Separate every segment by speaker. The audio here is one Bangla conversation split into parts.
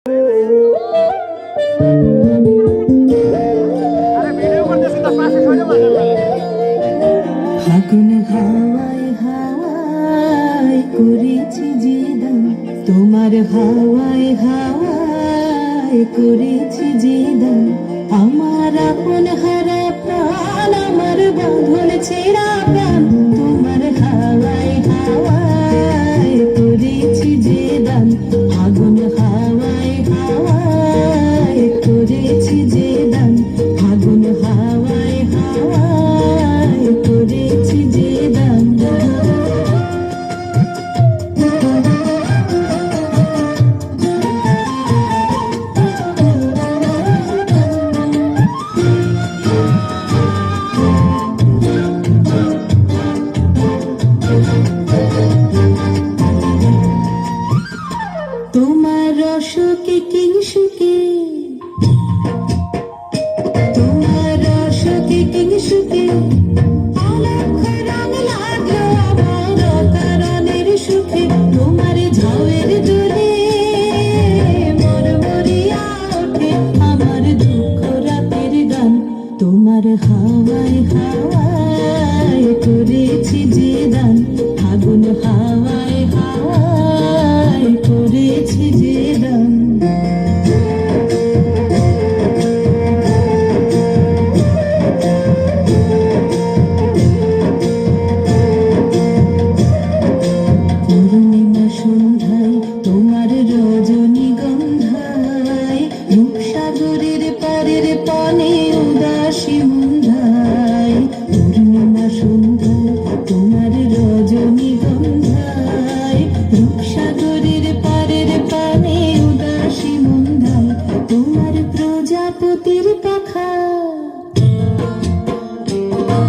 Speaker 1: ফাগুন হাওয়ায় হাওয়ায় করেছি যে দান, তোমার হাওয়ায় হাওয়ায় করেছি যে দান। আমার আপন হারা প্রাণ, আমার বাঁধন ছেঁড়া প্রাণ, তোমার হাওয়ায় হাওয়ায় করেছি যে দান। ফাগুন হাওয়ায় হাওয়ায় করেছি যে দান, ফাগুন হাওয়ায় হাওয়ায় করেছি যে দান। তোমার রসকে কিংসুকে, তোমার রসকে কিংসুকে অলক্ষ রং লাগলো আমার অকারণের সুখে। তোমার ঝাউয়ের দোলে মরমরিয়া ওঠে আমার দুঃখ রাতের গান। তোমার হাওয়ায় হাওয়ায় করেছি যে দান, ফাগুন হাওয়ায় হাওয়ায় করেছি যে দান। পূর্ণিমা সন্ধ্যায় তোমার রজনীগন্ধায়, রূপসাগরের পারের পানে উদাসী মন্ধায়। পূর্ণিমা সন্ধ্যায় তোমার রজনীগন্ধায়, রূপসাগরের পারের পানে উদাসী মন্ধায়। তোমার প্রজাপতির পাখা,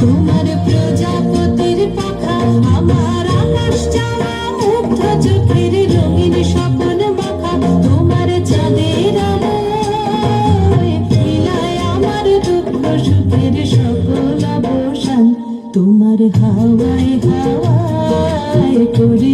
Speaker 1: তোমার প্রজাপতির পাখা আমার আকাশ চাওয়া মুগ্ধ চোখের রঙিন স্বপ্ন মাখা। তোমার চাঁদের আলোয় মিলায় আমার দুঃখ সুখের সকল অবসান। তোমার হাওয়ায় হাওয়ায় করে